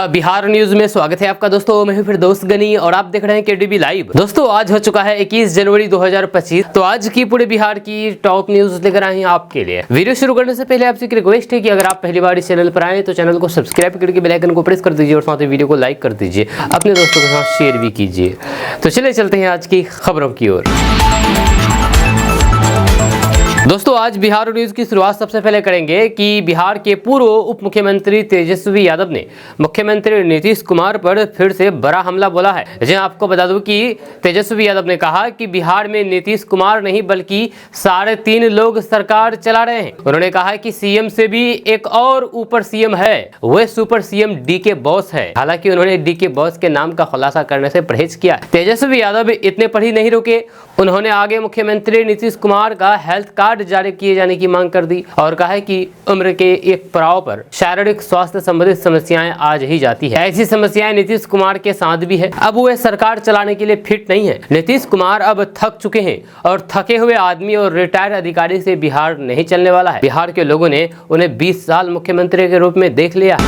Bihar news में स्वागत है आपका दोस्तों। मैं हूं फिर दोस्त गनी और आप देख रहे हैं केडीबी लाइव। दोस्तों आज हो चुका है 21 जनवरी 2025। तो आज की पूरे बिहार की टॉप न्यूज लेकर आए हैं आपके लिए। वीडियो शुरू करने से पहले आपसे एक रिक्वेस्ट है कि अगर आप पहली बार इस चैनल पर आए तो चैनल को सब्सक्राइब करके बेल आइकन को प्रेस कर दीजिए और साथ ही वीडियो को लाइक कर दीजिए, अपने दोस्तों के साथ शेयर भी कीजिए। तो चलिए चलते हैं आज की खबरों की ओर। दोस्तों आज बिहार न्यूज की शुरुआत सबसे पहले करेंगे कि बिहार के पूर्व उप मुख्यमंत्री तेजस्वी यादव ने मुख्यमंत्री नीतीश कुमार पर फिर से बड़ा हमला बोला है। जी आपको बता दूं कि तेजस्वी यादव ने कहा कि बिहार में नीतीश कुमार नहीं बल्कि 3.5 लोग सरकार चला रहे हैं। उन्होंने कहा कि सीएम से भी एक और ऊपर सीएम है, वह सुपर सीएम डी के बॉस है। हालांकि उन्होंने डी के बॉस के नाम का खुलासा करने से परहेज किया। तेजस्वी यादव इतने पर ही नहीं रुके, उन्होंने आगे मुख्यमंत्री नीतीश कुमार का हेल्थ कार्ड जारी किए जाने की मांग कर दी और कहा है कि उम्र के एक पड़ाव पर शारीरिक स्वास्थ्य संबंधित समस्याएं आज ही जाती है। ऐसी समस्याएं नीतीश कुमार के साथ भी है। अब वे सरकार चलाने के लिए फिट नहीं है। नीतीश कुमार अब थक चुके हैं और थके हुए आदमी और रिटायर्ड अधिकारी से बिहार नहीं चलने वाला है। बिहार के लोगों ने उन्हें 20 साल मुख्यमंत्री के रूप में देख लिया।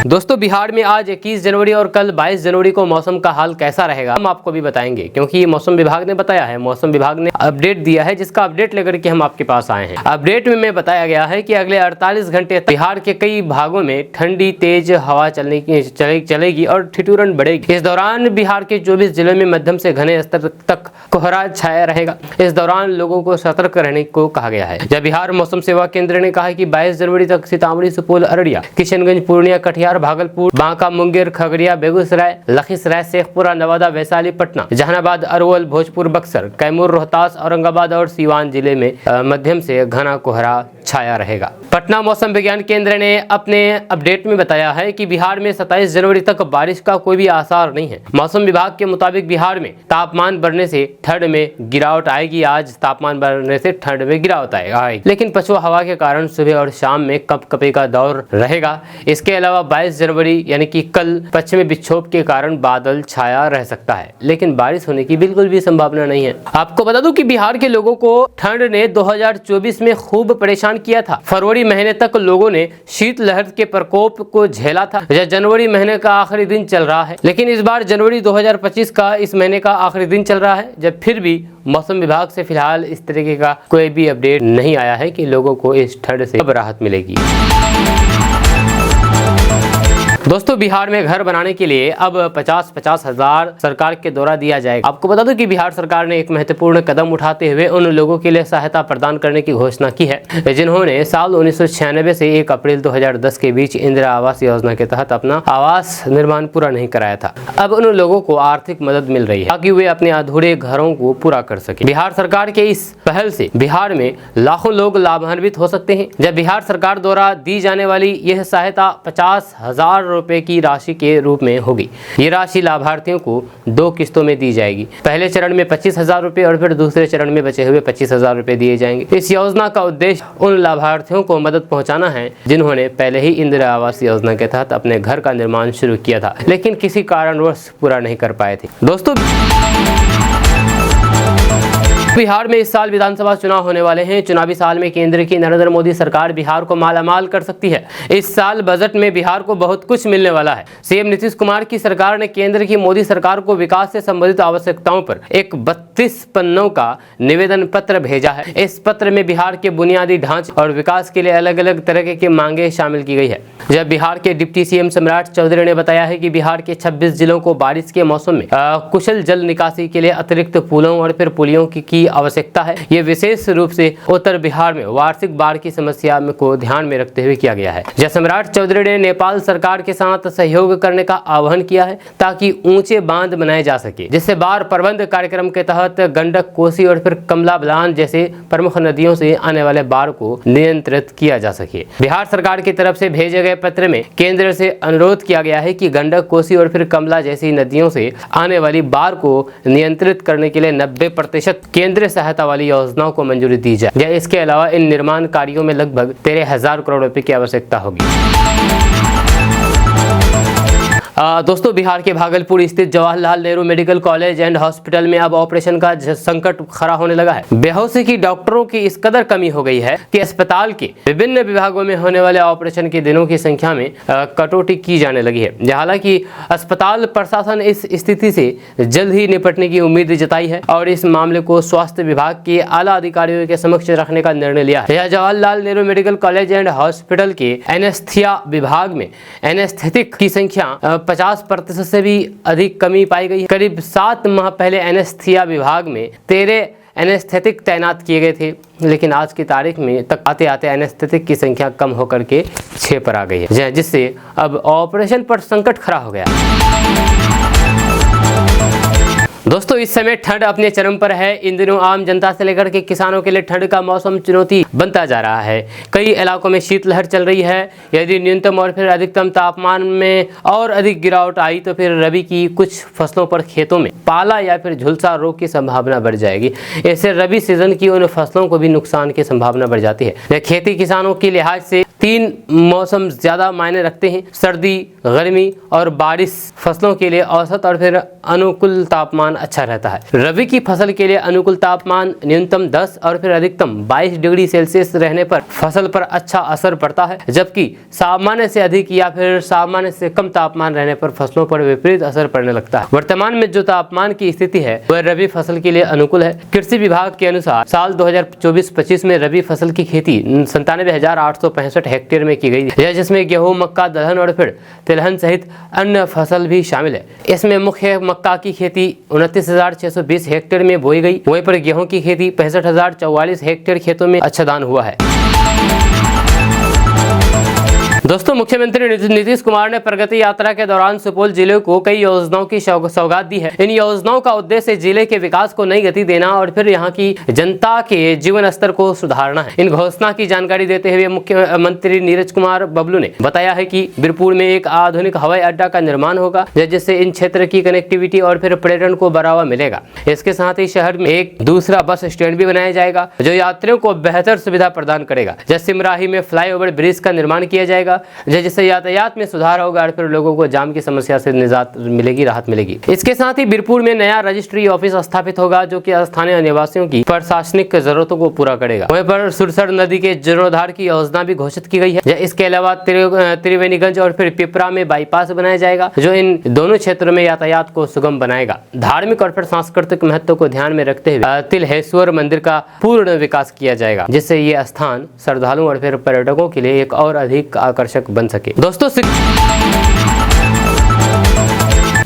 दोस्तों बिहार में आज 21 जनवरी और कल 22 जनवरी को मौसम का हाल कैसा रहेगा हम आपको भी बताएंगे, क्योंकि ये मौसम विभाग ने बताया है। मौसम विभाग ने अपडेट दिया है, जिसका अपडेट लेकर के हम आपके पास आए हैं। अपडेट में बताया गया है कि अगले 48 घंटे तक बिहार के कई भागों में ठंडी तेज हवा चलेगी और ठिठुरन बढ़ेगी। इस दौरान बिहार के 24 जिलों में मध्यम से घने स्तर तक कोहरा छाया रहेगा। इस दौरान लोगों को सतर्क रहने को कहा गया है। जब बिहार मौसम सेवा केंद्र ने कहा कि 22 जनवरी तक सीतामढ़ी, सुपौल, अररिया, किशनगंज, पूर्णिया, कटिहार, भागलपुर, बांका, मुंगेर, खगड़िया, बेगूसराय, लखीसराय, शेखपुरा, नवादा, वैशाली, पटना, जहानाबाद, अरवल, भोजपुर, बक्सर, कैमूर, रोहतास, औरंगाबाद और सीवान जिले में मध्यम से घना कोहरा छाया रहेगा। पटना मौसम विज्ञान केंद्र ने अपने अपडेट में बताया है कि बिहार में 27 जनवरी तक बारिश का कोई भी आसार नहीं है। मौसम विभाग के मुताबिक बिहार में तापमान बढ़ने से ठंड में गिरावट आएगी। आज तापमान बढ़ने से ठंड में गिरावट आएगी, लेकिन पछुआ हवा के कारण सुबह और शाम में कपकपी का दौर रहेगा। इसके अलावा 22 जनवरी यानी कि कल पश्चिमी विक्षोभ के कारण बादल छाया रह सकता है, लेकिन बारिश होने की बिल्कुल भी संभावना नहीं है। आपको बता दूं कि बिहार के लोगों को ठंड ने 2024 में खूब परेशान किया था। फरवरी महीने तक लोगों ने शीतलहर के प्रकोप को झेला था। जनवरी महीने का आखिरी दिन चल रहा है, लेकिन इस बार जनवरी 2025 का इस महीने का आखिरी दिन चल रहा है, जब फिर भी मौसम विभाग से फिलहाल इस तरीके का कोई भी अपडेट नहीं आया है कि लोगों को इस ठंड से कब राहत मिलेगी। दोस्तों बिहार में घर बनाने के लिए अब 50-50 हजार सरकार के द्वारा दिया जाएगा। आपको बता दूं कि बिहार सरकार ने एक महत्वपूर्ण कदम उठाते हुए उन लोगों के लिए सहायता प्रदान करने की घोषणा की है जिन्होंने साल 1996 से 1 अप्रैल 2010 के बीच इंदिरा आवास योजना के तहत अपना आवास निर्माण पूरा नहीं कराया था। अब उन लोगों को आर्थिक मदद मिल रही है ताकि वे अपने अधूरे घरों को पूरा कर सके। बिहार सरकार के इस पहल से बिहार में लाखों लोग लाभान्वित हो सकते हैं। जब बिहार सरकार द्वारा दी जाने वाली यह सहायता 50,000 रुपए की राशि के रूप में होगी। ये राशि लाभार्थियों को 2 किस्तों में दी जाएगी। पहले चरण में 25,000 रुपए और फिर दूसरे चरण में बचे हुए 25,000 रुपए दिए जाएंगे। इस योजना का उद्देश्य उन लाभार्थियों को मदद पहुंचाना है जिन्होंने पहले ही इंदिरा आवास योजना के तहत अपने घर का निर्माण शुरू किया था, लेकिन किसी कारणवश पूरा नहीं कर पाए थे। दोस्तों बिहार में इस साल विधानसभा चुनाव होने वाले हैं। चुनावी साल में केंद्र की नरेंद्र मोदी सरकार बिहार को मालामाल कर सकती है। इस साल बजट में बिहार को बहुत कुछ मिलने वाला है। सीएम नीतीश कुमार की सरकार ने केंद्र की मोदी सरकार को विकास से संबंधित आवश्यकताओं पर एक 32 पन्नों का निवेदन पत्र भेजा है। इस पत्र में बिहार के बुनियादी ढांचे और विकास के लिए अलग अलग तरह की मांगे शामिल की गई है। जब बिहार के डिप्टी सीएम सम्राट चौधरी ने बताया है कि बिहार के 26 जिलों को बारिश के मौसम में कुशल जल निकासी के लिए अतिरिक्त पुलों और फिर पुलियों की आवश्यकता है। ये विशेष रूप से उत्तर बिहार में वार्षिक बाढ़ की समस्या को ध्यान में रखते हुए किया गया है। जब सम्राट चौधरी ने नेपाल सरकार के साथ सहयोग करने का आह्वान किया है ताकि ऊंचे बांध बनाए जा सके, जिससे बाढ़ प्रबंध कार्यक्रम के तहत गंडक, कोसी और फिर कमला बलान जैसे प्रमुख नदियों से आने वाले बाढ़ को नियंत्रित किया जा सके। बिहार सरकार की तरफ से भेजे गए पत्र में केंद्र से अनुरोध किया गया है कि गंडक, कोसी और फिर कमला जैसी नदियों से आने वाली बाढ़ को नियंत्रित करने के लिए 90% केंद्रीय सहायता वाली योजनाओं को मंजूरी दी जाए। इसके अलावा इन निर्माण कार्यों में लगभग 13,000 करोड़ रुपए की आवश्यकता होगी। दोस्तों बिहार के भागलपुर स्थित Jawaharlal Nehru medical college and hospital में अब ऑपरेशन का संकट खड़ा होने लगा है। बेहोशी की डॉक्टरों की इस कदर कमी हो गई है कि अस्पताल के विभिन्न विभागों में होने वाले ऑपरेशन के दिनों की संख्या में कटौती की जाने लगी है। हालांकि अस्पताल प्रशासन इस स्थिति से जल्द ही निपटने की उम्मीद जताई है और इस मामले को स्वास्थ्य विभाग के आला अधिकारियों के समक्ष रखने का निर्णय लिया है। Jawaharlal Nehru medical college and hospital के एनेस्थीसिया विभाग में एनेस्थेटिक की संख्या 50% से भी अधिक कमी पाई गई है। करीब 7 माह पहले एनेस्थीसिया विभाग में 13 एनेस्थेटिक तैनात किए गए थे, लेकिन आज की तारीख में तक आते आते एनेस्थेटिक की संख्या कम होकर के 6 पर आ गई है, जिससे अब ऑपरेशन पर संकट खड़ा हो गया। दोस्तों इस समय ठंड अपने चरम पर है। इन दिनों आम जनता से लेकर के किसानों के लिए ठंड का मौसम चुनौती बनता जा रहा है। कई इलाकों में शीतलहर चल रही है। यदि न्यूनतम और फिर अधिकतम तापमान में और अधिक गिरावट आई तो फिर रबी की कुछ फसलों पर खेतों में पाला या फिर झुलसा रोग की संभावना बढ़ जाएगी। इससे रबी सीजन की उन फसलों को भी नुकसान की संभावना बढ़ जाती है। खेती किसानों के लिहाज से 3 मौसम ज्यादा मायने रखते हैं, सर्दी, गर्मी और बारिश। फसलों के लिए औसत और फिर अनुकूल तापमान अच्छा रहता है। रबी की फसल के लिए अनुकूल तापमान न्यूनतम 10 और फिर अधिकतम 22 डिग्री सेल्सियस रहने पर फसल पर अच्छा असर पड़ता है, जबकि सामान्य से अधिक या फिर सामान्य से कम तापमान रहने पर फसलों पर विपरीत असर पड़ने लगता है। वर्तमान में जो तापमान की स्थिति है वह रबी फसल के लिए अनुकूल है। कृषि विभाग के अनुसार साल 2024-25 में रबी फसल की खेती 97,865 हेक्टेयर में की गई है, जिसमें गेहूं, मक्का, दलहन और फिर तिलहन सहित अन्य फसल भी शामिल है। इसमें मुख्य मक्का की खेती 29,620 हेक्टेयर में बोई गई। वहीं पर गेहूं की खेती 65,044 हेक्टेयर खेतों में अच्छा दान हुआ है। दोस्तों मुख्यमंत्री नीतीश कुमार ने प्रगति यात्रा के दौरान सुपौल जिले को कई योजनाओं की सौगात दी है। इन योजनाओं का उद्देश्य जिले के विकास को नई गति देना और फिर यहां की जनता के जीवन स्तर को सुधारना है। इन घोषणा की जानकारी देते हुए मुख्यमंत्री नीरज कुमार बबलू ने बताया है कि बीरपुर में एक आधुनिक हवाई अड्डा का निर्माण होगा, जिससे इन क्षेत्र की कनेक्टिविटी और फिर पर्यटन को बढ़ावा मिलेगा। इसके साथ ही शहर में एक दूसरा बस स्टैंड भी बनाया जाएगा, जो यात्रियों को बेहतर सुविधा प्रदान करेगा। जैसे सिमराही में फ्लाईओवर ब्रिज का निर्माण किया जाएगा, जिससे यातायात में सुधार होगा और फिर लोगों को जाम की समस्या से निजात मिलेगी, राहत मिलेगी। इसके साथ ही बीरपुर में नया रजिस्ट्री ऑफिस स्थापित होगा, जो कि स्थानीय निवासियों की प्रशासनिक जरूरतों को पूरा करेगा। वहीं पर सुरसर नदी के जीर्णोद्धार की योजना भी घोषित की गई है। इसके अलावा त्रिवेणीगंज और फिर पिपरा में बाईपास बनाया जाएगा, जो इन दोनों क्षेत्रों में यातायात को सुगम बनाएगा। धार्मिक और फिर सांस्कृतिक महत्व को ध्यान में रखते हुए तिल्हेश्वर मंदिर का पूर्ण विकास किया जाएगा, जिससे ये स्थान श्रद्धालुओं और फिर पर्यटकों के लिए एक और अधिक आकर्षक बन सके।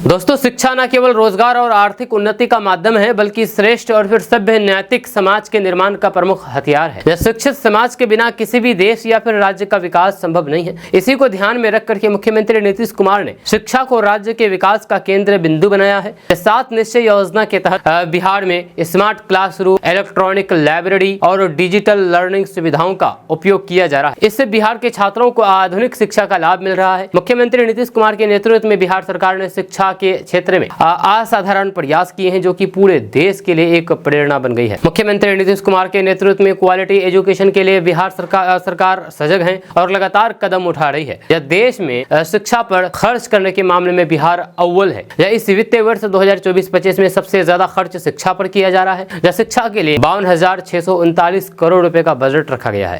दोस्तों शिक्षा न केवल रोजगार और आर्थिक उन्नति का माध्यम है, बल्कि श्रेष्ठ और फिर सभ्य नैतिक समाज के निर्माण का प्रमुख हथियार है। शिक्षित समाज के बिना किसी भी देश या फिर राज्य का विकास संभव नहीं है। इसी को ध्यान में रख करके मुख्यमंत्री नीतीश कुमार ने शिक्षा को राज्य के विकास का केंद्र बिंदु बनाया है। 7 निश्चय योजना के तहत बिहार में स्मार्ट क्लासरूम, इलेक्ट्रॉनिक लाइब्रेरी और डिजिटल लर्निंग सुविधाओं का उपयोग किया जा रहा है। इससे बिहार के छात्रों को आधुनिक शिक्षा का लाभ मिल रहा है। मुख्यमंत्री नीतीश कुमार के नेतृत्व में बिहार सरकार ने शिक्षा के क्षेत्र में असाधारण प्रयास किए हैं, जो कि पूरे देश के लिए एक प्रेरणा बन गई है। मुख्यमंत्री नीतीश कुमार के नेतृत्व में क्वालिटी एजुकेशन के लिए बिहार सरकार सजग है और लगातार कदम उठा रही है। यह देश में शिक्षा पर खर्च करने के मामले में बिहार अव्वल है। यह इस वित्तीय वर्ष 2024-25 में सबसे ज्यादा खर्च शिक्षा पर किया जा रहा है। यह शिक्षा के लिए 52,639 करोड़ रुपए का बजट रखा गया है।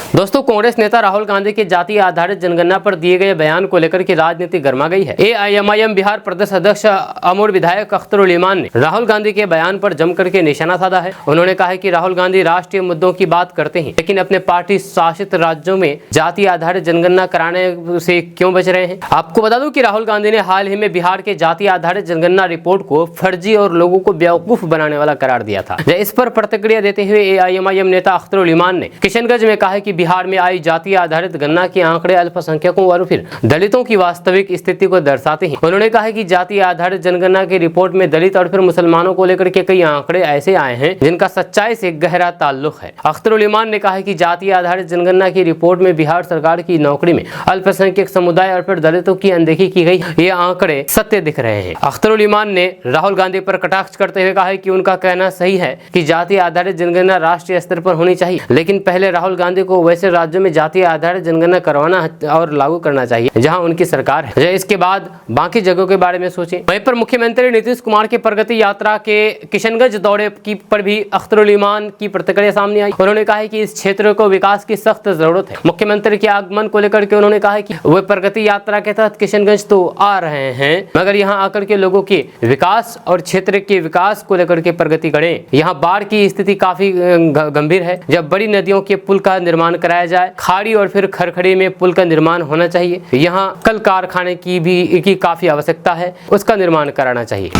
दोस्तों कांग्रेस नेता राहुल गांधी के जाति आधारित जनगणना पर दिए गए बयान को लेकर के राजनीति गर्मा गई है। AIMIM बिहार प्रदेश अध्यक्ष अमर विधायक अख्तरुल इमान ने राहुल गांधी के बयान पर जमकर के निशाना साधा है। उन्होंने कहा है कि राहुल गांधी राष्ट्रीय मुद्दों की बात करते हैं, लेकिन अपने पार्टी शासित राज्यों में जाति आधारित जनगणना कराने से क्यों बच रहे हैं। आपको बता दूं कि राहुल गांधी ने हाल ही में बिहार के जाति आधारित जनगणना रिपोर्ट को फर्जी और लोगों को बेवकूफ बनाने वाला करार दिया था। इस पर प्रतिक्रिया देते हुए AIMIM नेता अख्तरुल इमान ने किशनगंज में कहा है कि बिहार में आई जाति आधारित गणना के आंकड़े अल्पसंख्यकों और फिर दलितों की वास्तविक स्थिति को दर्शाते हैं। उन्होंने कहा है कि जाति आधारित जनगणना की रिपोर्ट में दलित और फिर मुसलमानों को लेकर के कई आंकड़े ऐसे आए हैं जिनका सच्चाई से गहरा ताल्लुक है। अख्तरुल इमान ने कहा है कि जाति आधारित जनगणना की रिपोर्ट में बिहार सरकार की नौकरी में अल्पसंख्यक समुदाय और फिर दलितों की अनदेखी की गई। ये आंकड़े सत्य दिख रहे हैं। अख्तरुल इमान ने राहुल गांधी पर कटाक्ष करते हुए कहा है कि उनका कहना सही है कि जाति आधारित जनगणना राष्ट्रीय स्तर पर होनी चाहिए, लेकिन पहले राहुल गांधी को वैसे राज्यों में जातीय आधारित जनगणना करवाना और लागू करना चाहिए जहां उनकी सरकार है। इसके बाद बाकी जगहों के बारे में सोचें। वहीं पर मुख्यमंत्री नीतीश कुमार की प्रगति यात्रा के किशनगंज दौरे की पर भी अख्तरुल ईमान की प्रतिक्रिया सामने आई। उन्होंने कहा है कि इस क्षेत्र को विकास की सख्त जरूरत है। मुख्यमंत्री के आगमन को लेकर के उन्होंने कहा है कि वे प्रगति यात्रा के तहत किशनगंज तो आ रहे हैं, मगर यहाँ आकर के लोगों के विकास और क्षेत्र के विकास को लेकर के प्रगति करें। यहाँ बाढ़ की स्थिति काफी गंभीर है। जब बड़ी नदियों के पुल का निर्माण कराया जाए, खाड़ी और फिर खरखड़ी में पुल का निर्माण होना चाहिए। यहाँ कल कारखाने की काफी आवश्यकता है, उसका निर्माण कराना चाहिए।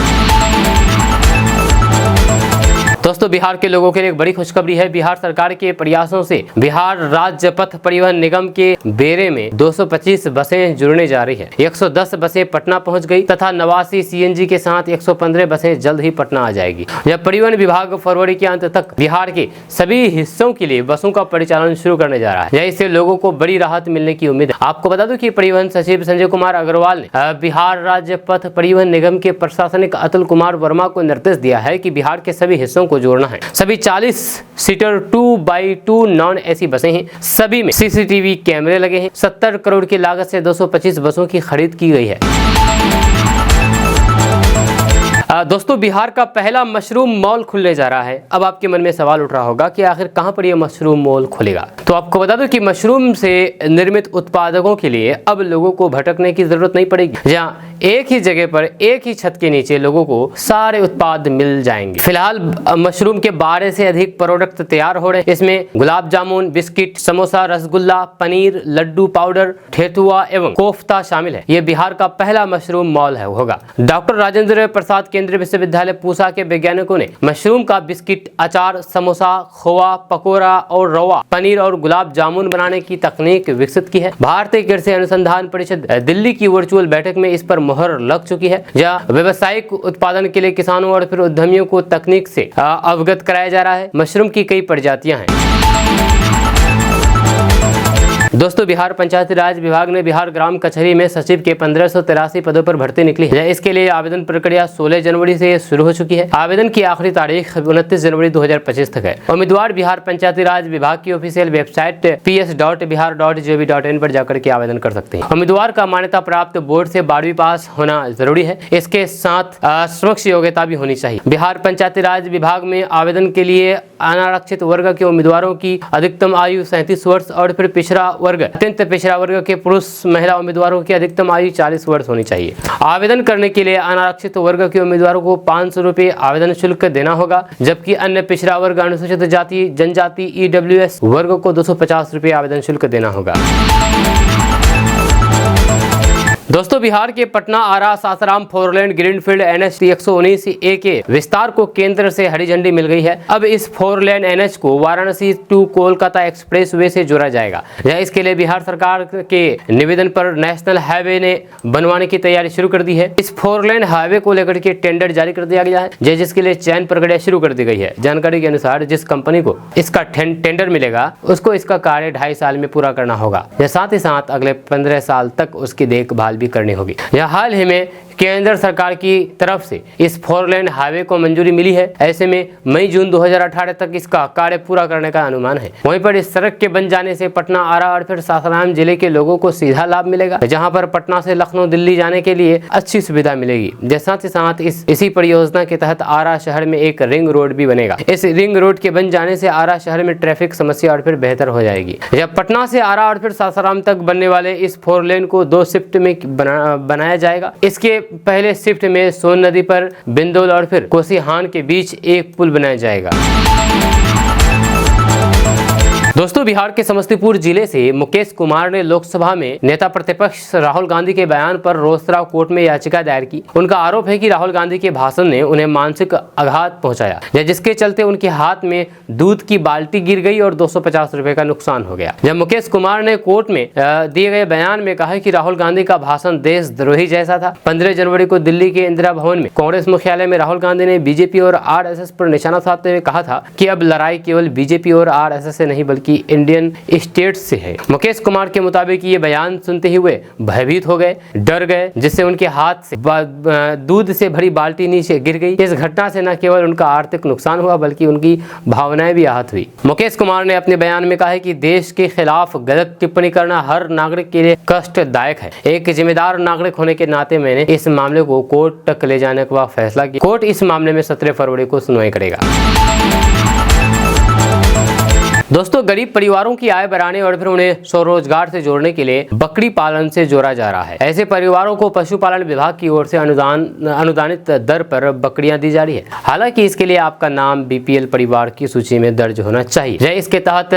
दोस्तों, बिहार के लोगों के लिए एक बड़ी खुशखबरी है। बिहार सरकार के प्रयासों से बिहार राज्य पथ परिवहन निगम के बेरे में 225 बसें जुड़ने जा रही है। 110 बसें पटना पहुंच गई तथा 89 सीएनजी के साथ 115 बसें जल्द ही पटना आ जाएगी। जब परिवहन विभाग फरवरी के अंत तक बिहार के सभी हिस्सों के लिए बसों का परिचालन शुरू करने जा रहा है। इससे लोगों को बड़ी राहत मिलने की उम्मीद है। आपको बता दूं कि परिवहन सचिव संजय कुमार अग्रवाल ने बिहार राज्य पथ परिवहन निगम के प्रशासनिक अतुल कुमार वर्मा को निर्देश दिया है कि बिहार के सभी हिस्सों को जोड़ना है। सभी 40 सीटर 2x2 नॉन एसी बसें हैं। सभी में सीसीटीवी कैमरे लगे हैं। 70 करोड़ की लागत से 225 बसों की खरीद की गई है। दोस्तों, बिहार का पहला मशरूम मॉल खुलने जा रहा है। अब आपके मन में सवाल उठ रहा होगा कि आखिर कहां पर यह मशरूम मॉल खुलेगा। तो आपको बता दूं कि मशरूम से निर्मित उत्पादकों के लिए अब लोगों को भटकने की जरूरत नहीं पड़ेगी। जहां एक ही जगह पर एक ही छत के नीचे लोगों को सारे उत्पाद मिल जाएंगे। फिलहाल मशरूम के 12 से अधिक प्रोडक्ट तैयार हो रहे हैं। इसमें गुलाब जामुन, बिस्किट, समोसा, रसगुल्ला, पनीर, लड्डू पाउडर, ठेठुआ एवं कोफ्ता शामिल है। यह बिहार का पहला मशरूम मॉल होगा। डॉक्टर राजेंद्र प्रसाद केंद्रीय विश्वविद्यालय पूसा के वैज्ञानिकों ने मशरूम का बिस्किट, अचार, समोसा, खोआ, पकौड़ा और रवा, पनीर और गुलाब जामुन बनाने की तकनीक विकसित की है। भारतीय कृषि अनुसंधान परिषद दिल्ली की वर्चुअल बैठक में इस पर मोहर लग चुकी है। जहां व्यावसायिक उत्पादन के लिए किसानों और फिर उद्यमियों को तकनीक से अवगत कराया जा रहा है। मशरूम की कई प्रजातियां हैं। दोस्तों, बिहार पंचायती राज विभाग ने बिहार ग्राम कचहरी में सचिव के 1583 पदों पर भर्ती निकली है। इसके लिए आवेदन प्रक्रिया 16 जनवरी से शुरू हो चुकी है। आवेदन की आखिरी तारीख 29 जनवरी 2025 तक है। उम्मीदवार बिहार पंचायती राज विभाग की ऑफिशियल वेबसाइट ps.bihar.gov.in पर जाकर के आवेदन कर सकते हैं। उम्मीदवार का मान्यता प्राप्त बोर्ड से 12वीं पास होना जरूरी है। इसके साथ समकक्ष योग्यता भी होनी चाहिए। बिहार पंचायती राज विभाग में आवेदन के लिए अनारक्षित वर्ग के उम्मीदवारों की अधिकतम आयु 37 वर्ष और फिर पिछड़ा वर्ग, अत्यंत पिछड़ा वर्ग के पुरुष महिला उम्मीदवारों की अधिकतम आयु 40 वर्ष होनी चाहिए। आवेदन करने के लिए अनारक्षित वर्ग के उम्मीदवारों को 500 रुपये आवेदन शुल्क देना होगा, जबकि अन्य पिछड़ा वर्ग, अनुसूचित जाति, जनजाति, EWS वर्ग को 250 रुपये आवेदन शुल्क देना होगा। दोस्तों, बिहार के Patna Ara Sasaram 4 lane greenfield NH 119A के विस्तार को केंद्र से हरी झंडी मिल गई है। अब इस 4 लेन NH को वाराणसी टू कोलकाता एक्सप्रेसवे से जोड़ा जाएगा। इसके लिए बिहार सरकार के निवेदन पर नेशनल हाईवे ने बनवाने की तैयारी शुरू कर दी है। इस 4 लेन हाईवे को लेकर के टेंडर जारी कर दिया गया है, जिसके लिए चयन प्रक्रिया शुरू कर दी गई है। जानकारी के अनुसार जिस कंपनी को इसका टेंडर मिलेगा उसको इसका कार्य 2.5 साल में पूरा करना होगा। साथ ही साथ अगले 15 साल तक उसकी देखभाल भी करनी होगी। यह हाल ही में केंद्र सरकार की तरफ से इस 4 लेन हाईवे को मंजूरी मिली है। ऐसे में मई जून 2018 तक इसका कार्य पूरा करने का अनुमान है। वहीं पर इस सड़क के बन जाने से पटना, आरा और फिर सासाराम जिले के लोगों को सीधा लाभ मिलेगा, जहां पर पटना से लखनऊ, दिल्ली जाने के लिए अच्छी सुविधा मिलेगी। साथ ही साथ इसी परियोजना के तहत आरा शहर में एक रिंग रोड भी बनेगा। इस रिंग रोड के बन जाने से आरा शहर में ट्रैफिक समस्या और फिर बेहतर हो जाएगी। जब पटना से आरा और फिर सासाराम तक बनने वाले इस 4 लेन को 2 शिफ्ट में बनाया जाएगा। इसके पहले शिफ्ट में सोन नदी पर बिंदोल और फिर कोसीहान के बीच एक पुल बनाया जाएगा। दोस्तों, बिहार के समस्तीपुर जिले से मुकेश कुमार ने लोकसभा में नेता प्रतिपक्ष राहुल गांधी के बयान पर रोसरा कोर्ट में याचिका दायर की। उनका आरोप है कि राहुल गांधी के भाषण ने उन्हें मानसिक आघात पहुंचाया, जिसके चलते उनके हाथ में दूध की बाल्टी गिर गई और 250 रुपए का नुकसान हो गया। जब मुकेश कुमार ने कोर्ट में दिए गए बयान में कहा कि राहुल गांधी का भाषण देशद्रोही जैसा था। 15 जनवरी को दिल्ली के इंदिरा भवन में कांग्रेस मुख्यालय में राहुल गांधी ने बीजेपी और RSS पर निशाना साधते हुए कहा था कि अब लड़ाई केवल बीजेपी और RSS से नहीं बल्कि बल्कि इंडियन स्टेट्स से है। मुकेश कुमार के मुताबिक ये बयान सुनते ही वे भयभीत हो गए, डर गए, जिससे उनके हाथ से दूध से भरी बाल्टी नीचे गिर गई। इस घटना से न केवल उनका आर्थिक नुकसान हुआ बल्कि उनकी भावनाएं भी आहत हुई। मुकेश कुमार ने अपने बयान में कहा है कि देश के खिलाफ गलत टिप्पणी करना हर नागरिक के लिए कष्टदायक है। एक जिम्मेदार नागरिक होने के नाते मैंने इस मामले को कोर्ट तक ले जाने का फैसला किया। कोर्ट इस मामले में 17 फरवरी को सुनवाई करेगा। दोस्तों, गरीब परिवारों की आय बढ़ाने और फिर उन्हें स्वरोजगार से जोड़ने के लिए बकरी पालन से जोड़ा जा रहा है। ऐसे परिवारों को पशुपालन विभाग की ओर से अनुदानित दर पर बकरियां दी जा रही है। हालांकि इसके लिए आपका नाम बीपीएल परिवार की सूची में दर्ज होना चाहिए। इसके तहत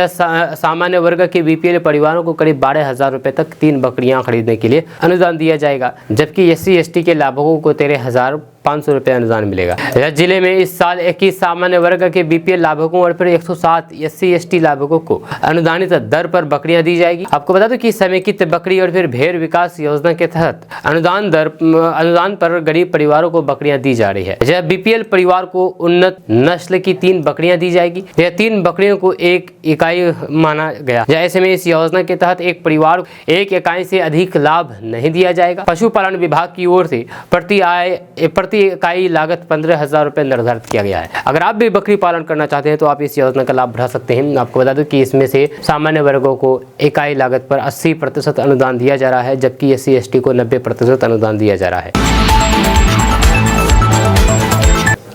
सामान्य वर्ग के बीपीएल परिवारों को करीब 12,000 रुपए तक 3 बकरियां खरीदने के लिए अनुदान दिया जाएगा, जबकि SC/ST के लाभुकों को 13,500 रुपए अनुदान मिलेगा। जिले में इस साल 21 सामान्य वर्ग के बीपीएल लाभुकों और फिर 107 SC/ST लाभुकों को अनुदानित दर पर बकरियां दी जाएगी। आपको बता दूं कि समेकित बकरी और फिर भेड़ विकास योजना के तहत अनुदान पर गरीब परिवारों को बकरियां दी जा रही है। जब बीपीएल परिवार को उन्नत नस्ल की 3 बकरियां दी जाएगी। यह 3 बकरियों को एक इकाई माना गया। ऐसे में इस योजना के तहत एक परिवार को एक इकाई से अधिक लाभ नहीं दिया जाएगा। पशुपालन विभाग की ओर से प्रति इकाई लागत 15,000 रुपए निर्धारित किया गया है। अगर आप भी बकरी पालन करना चाहते हैं तो आप इस योजना का लाभ उठा सकते हैं। आपको बता दूं कि इसमें से सामान्य वर्गों को इकाई लागत पर 80% अनुदान दिया जा रहा है, जबकि SC/ST को 90% अनुदान दिया जा रहा है।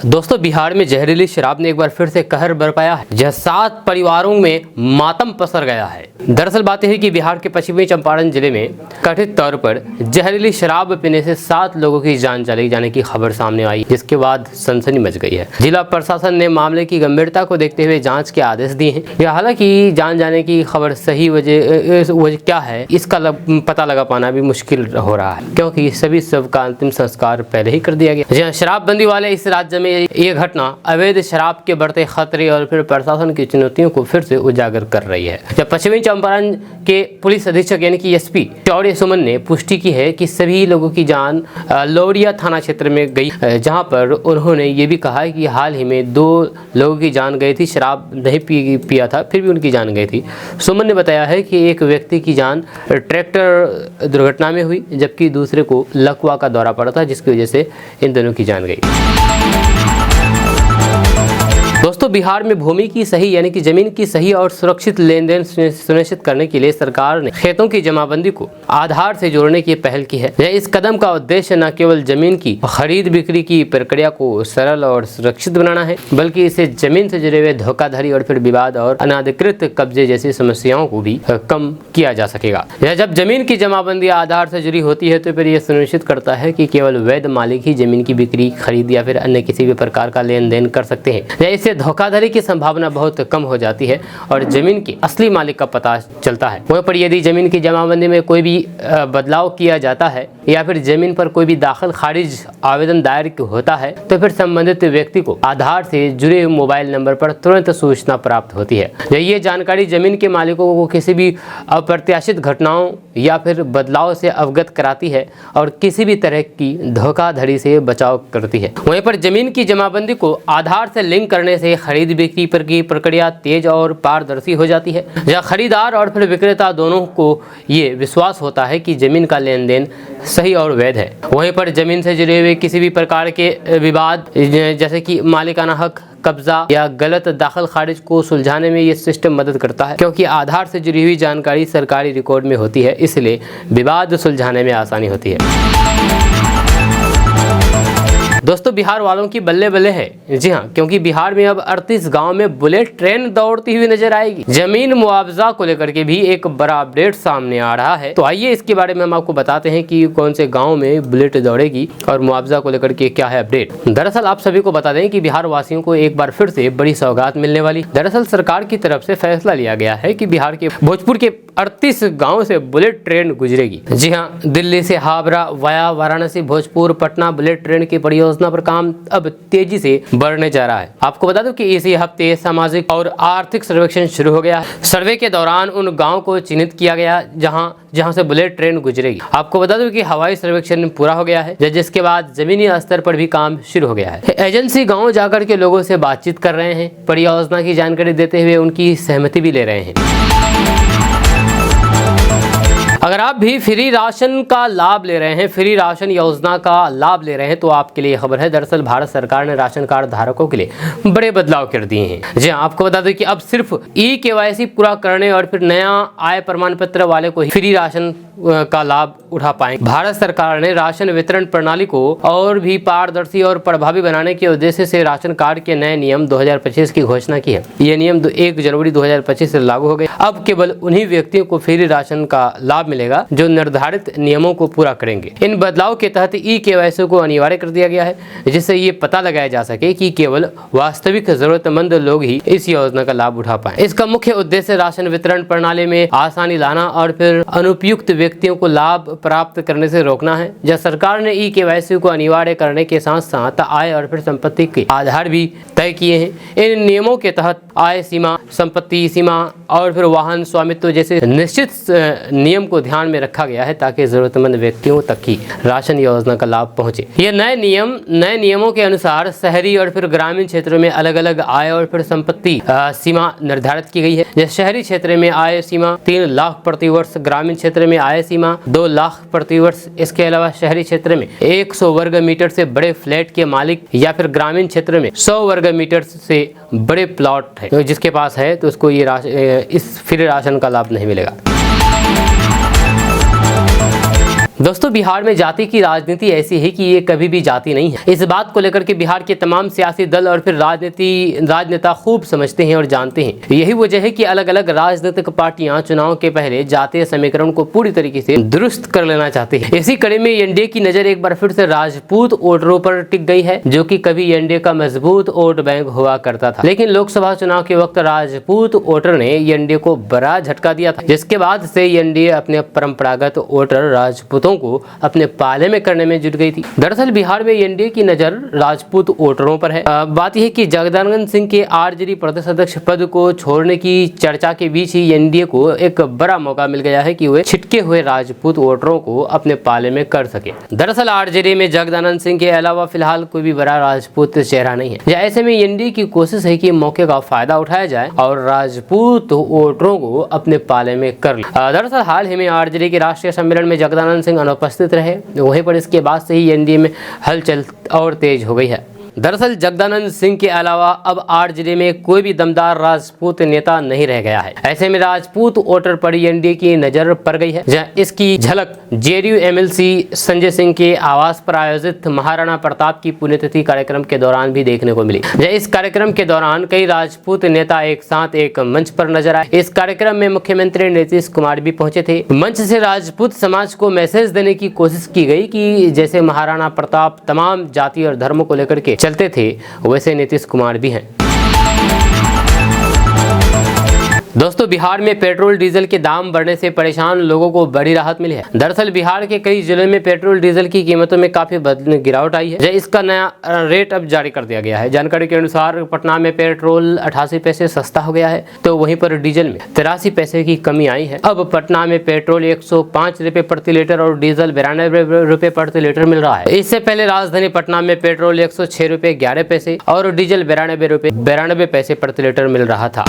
दोस्तों, बिहार में जहरीली शराब ने एक बार फिर से कहर बरपाया है, जहाँ 7 परिवारों में मातम पसर गया है। दरअसल बात यह है कि बिहार के पश्चिमी चंपारण जिले में कथित तौर पर जहरीली शराब पीने से 7 लोगों की जान चली जाने की खबर सामने आई, जिसके बाद सनसनी मच गई है। जिला प्रशासन ने मामले की गंभीरता को देखते हुए जांच के आदेश दिए हैं। हालांकि जान जाने की खबर सही वजह क्या है, इसका पता लगा पाना भी मुश्किल हो रहा है, क्योंकि सभी शव का अंतिम संस्कार पहले ही कर दिया गया। शराबबंदी वाले इस राज्य में ये घटना अवैध शराब के बढ़ते खतरे और फिर प्रशासन की चुनौतियों को फिर से उजागर कर रही है। जब पश्चिमी चंपारण के पुलिस अधीक्षक यानी कि SP चौड़े सुमन ने पुष्टि की है कि सभी लोगों की जान लौरिया थाना क्षेत्र में गई, जहां पर उन्होंने ये भी कहा है कि हाल ही में 2 लोगों की जान गई थी। शराब नहीं पिया था, फिर भी उनकी जान गई थी। सुमन ने बताया है कि एक व्यक्ति की जान ट्रैक्टर दुर्घटना में हुई, जबकि दूसरे को लकवा का दौरा पड़ा था, जिसकी वजह से इन दोनों की जान गई। दोस्तों, बिहार में भूमि की सही यानी कि जमीन की सही और सुरक्षित लेन देन सुनिश्चित करने के लिए सरकार ने खेतों की जमाबंदी को आधार से जोड़ने की पहल की है। इस कदम का उद्देश्य न केवल जमीन की खरीद बिक्री की प्रक्रिया को सरल और सुरक्षित बनाना है, बल्कि इसे जमीन से जुड़े हुए धोखाधड़ी और फिर विवाद और अनाधिकृत कब्जे जैसी समस्याओं को भी कम किया जा सकेगा। जब जमीन की जमाबंदी आधार से जुड़ी होती है तो फिर यह सुनिश्चित करता है कि केवल वैध मालिक ही जमीन की बिक्री, खरीद या फिर अन्य किसी भी प्रकार का लेन देन कर सकते हैं। इससे धोखाधड़ी की संभावना बहुत कम हो जाती है और जमीन के असली मालिक का पता चलता है। वहीं पर यदि जमीन की जमाबंदी में कोई भी बदलाव किया जाता है या फिर जमीन पर कोई भी दाखिल खारिज आवेदन दायर होता है तो फिर संबंधित व्यक्ति को आधार से जुड़े मोबाइल नंबर पर तुरंत सूचना प्राप्त होती है। ये जानकारी जमीन के मालिकों को किसी भी अप्रत्याशित घटनाओं या फिर बदलाव से अवगत कराती है और किसी भी तरह की धोखाधड़ी से बचाव करती है। वहीं पर जमीन की जमाबंदी को आधार से लिंक करने से खरीद बिक्री पर की प्रक्रिया तेज और पारदर्शी हो जाती है, जहाँ खरीदार और फिर विक्रेता दोनों को ये विश्वास होता है कि जमीन का लेन देन सही और वैध है। वहीं पर जमीन से जुड़े हुए किसी भी प्रकार के विवाद जैसे कि मालिकाना हक, कब्जा या गलत दाखिल खारिज को सुलझाने में ये सिस्टम मदद करता है, क्योंकि आधार से जुड़ी हुई जानकारी सरकारी रिकॉर्ड में होती है, इसलिए विवाद सुलझाने में आसानी होती है। दोस्तों, बिहार वालों की बल्ले बल्ले है। जी हाँ, क्योंकि बिहार में अब 38 गांव में बुलेट ट्रेन दौड़ती हुई नजर आएगी। जमीन मुआवजा को लेकर के भी एक बड़ा अपडेट सामने आ रहा है, तो आइए इसके बारे में हम आपको बताते हैं कि कौन से गांव में बुलेट दौड़ेगी और मुआवजा को लेकर के क्या है अपडेट। दरअसल आप सभी को बता दें कि बिहार वासियों को एक बार फिर से बड़ी सौगात मिलने वाली। दरअसल सरकार की तरफ से फैसला लिया गया है कि बिहार के भोजपुर के 38 गांव से बुलेट ट्रेन गुजरेगी। जी हाँ, दिल्ली से Howrah via Varanasi Bhojpur Patna bullet train की परियोजना योजना पर काम अब तेजी से बढ़ने जा रहा है। आपको बता दूं कि इसी हफ्ते सामाजिक और आर्थिक सर्वेक्षण शुरू हो गया है। सर्वे के दौरान उन गाँव को चिन्हित किया गया जहां से बुलेट ट्रेन गुजरेगी। आपको बता दूं कि हवाई सर्वेक्षण पूरा हो गया है, जिसके बाद जमीनी स्तर पर भी काम शुरू हो गया है। एजेंसी गांव जाकर के लोगों से बातचीत कर रहे हैं, परियोजना की जानकारी देते हुए उनकी सहमति भी ले रहे हैं। अगर आप भी फ्री राशन का लाभ ले रहे हैं, फ्री राशन योजना का लाभ ले रहे हैं, तो आपके लिए खबर है। दरअसल भारत सरकार ने राशन कार्ड धारकों के लिए बड़े बदलाव कर दिए हैं। जी आपको बता दें कि अब सिर्फ KYC पूरा करने और फिर नया आय प्रमाण पत्र वाले को ही फ्री राशन का लाभ उठा पाएंगे। भारत सरकार ने राशन वितरण प्रणाली को और भी पारदर्शी और प्रभावी बनाने के उद्देश्य से राशन कार्ड के नए नियम 2025 की घोषणा की है। ये नियम 1 जनवरी 2025 से लागू हो गए। अब केवल उन्हीं व्यक्तियों को फ्री राशन का लाभ मिलेगा जो निर्धारित नियमों को पूरा करेंगे। इन बदलाव के तहत KYC को अनिवार्य कर दिया गया है, जिससे ये पता लगाया जा सके कि केवल वास्तविक जरूरतमंद लोग ही इस योजना का लाभ उठा पाए। इसका मुख्य उद्देश्य राशन वितरण प्रणाली में आसानी लाना और फिर अनुपयुक्त व्यक्तियों को लाभ प्राप्त करने से रोकना है। जब सरकार ने KYC को अनिवार्य करने के साथ साथ आय और फिर संपत्ति के आधार भी तय किए हैं। इन नियमों के तहत आय सीमा, संपत्ति सीमा और फिर वाहन स्वामित्व जैसे निश्चित नियम को ध्यान में रखा गया है, ताकि जरूरतमंद व्यक्तियों तक ही राशन योजना का लाभ पहुंचे। ये नए नियमों के अनुसार शहरी और फिर ग्रामीण क्षेत्रों में अलग अलग आय और फिर संपत्ति सीमा निर्धारित की गई है। जैसे शहरी क्षेत्र में आय सीमा 3 लाख प्रति वर्ष, ग्रामीण क्षेत्र में आय सीमा 2 लाख प्रति वर्ष। इसके अलावा शहरी क्षेत्र में 100 वर्ग मीटर से बड़े फ्लैट के मालिक या फिर ग्रामीण क्षेत्र में 100 वर्ग मीटर से बड़े प्लॉट है, तो जिसके पास है तो उसको इस फ्री राशन का लाभ नहीं मिलेगा। दोस्तों, बिहार में जाति की राजनीति ऐसी है कि ये कभी भी जाति नहीं है। इस बात को लेकर के बिहार के तमाम सियासी दल और फिर राजनेता खूब समझते हैं और जानते हैं। यही वजह है कि अलग अलग राजनीतिक पार्टियां चुनाव के पहले जातीय समीकरण को पूरी तरीके से दुरुस्त कर लेना चाहती है। इसी कड़ी में एनडीए की नजर एक बार फिर से राजपूत वोटरों पर टिक गई है, जो कि कभी एनडीए का मजबूत वोट बैंक हुआ करता था। लेकिन लोकसभा चुनाव के वक्त राजपूत वोटर ने एनडीए को बड़ा झटका दिया था, जिसके बाद से एनडीए अपने परंपरागत वोटर राजपूतों को अपने पाले में करने में जुट गई थी। दरअसल बिहार में एनडीए की नजर राजपूत वोटरों पर है। बात यह कि जगदानंद सिंह के आरजेडी प्रदेश अध्यक्ष पद को छोड़ने की चर्चा के बीच ही एनडीए को एक बड़ा मौका मिल गया है कि वे छिटके हुए राजपूत वोटरों को अपने पाले में कर सके। दरअसल आरजेडी में जगदानंद सिंह के अलावा फिलहाल कोई भी बड़ा राजपूत चेहरा नहीं है। ऐसे में एनडीए की कोशिश है कि मौके का फायदा उठाया जाए और राजपूत वोटरों को अपने पाले में कर ले। दरअसल हाल ही में आरजेडी के राष्ट्रीय सम्मेलन में जगदानंद सिंह अनुपस्थित रहे, वहीं पर इसके बाद से ही एनडीए में हलचल और तेज हो गई है। दरअसल जगदानंद सिंह के अलावा अब आरजेडी में कोई भी दमदार राजपूत नेता नहीं रह गया है। ऐसे में राजपूत वोटर पर एनडीए की नजर पड़ गई है। इसकी झलक जेडीयू एमएलसी संजय सिंह के आवास पर आयोजित महाराणा प्रताप की पुण्यतिथि कार्यक्रम के दौरान भी देखने को मिली। इस कार्यक्रम के दौरान कई राजपूत नेता एक साथ एक मंच पर नजर आए। इस कार्यक्रम में मुख्यमंत्री नीतीश कुमार भी पहुंचे थे। मंच से राजपूत समाज को मैसेज देने की कोशिश की गई कि जैसे महाराणा प्रताप तमाम जाति और धर्मों को लेकर के चलते थे, वैसे नीतीश कुमार भी हैं। दोस्तों, बिहार में पेट्रोल डीजल के दाम बढ़ने से परेशान लोगों को बड़ी राहत मिली है। दरअसल बिहार के कई जिलों में पेट्रोल डीजल की कीमतों में काफी गिरावट आई है। इसका नया रेट अब जारी कर दिया गया है। जानकारी के अनुसार पटना में पेट्रोल 88 पैसे सस्ता हो गया है, तो वहीं पर डीजल में 83 पैसे की कमी आई है। अब पटना में पेट्रोल 105 रुपए प्रति लीटर और डीजल 92 रुपए प्रति लीटर मिल रहा है। इससे पहले राजधानी पटना में पेट्रोल 106 रुपए 11 पैसे और डीजल 92 पैसे प्रति लीटर मिल रहा था।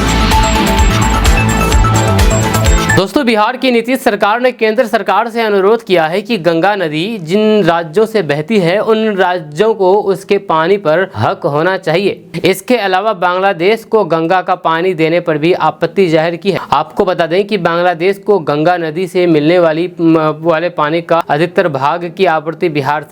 दोस्तों, बिहार की नीतीश सरकार ने केंद्र सरकार से अनुरोध किया है कि गंगा नदी जिन राज्यों से बहती है, उन राज्यों को उसके पानी पर हक होना चाहिए। इसके अलावा बांग्लादेश को गंगा का पानी देने पर भी आपत्ति जाहिर की है। आपको बता दें कि बांग्लादेश को गंगा नदी से मिलने वाले पानी का अधिकतर भाग की आपूर्ति बिहार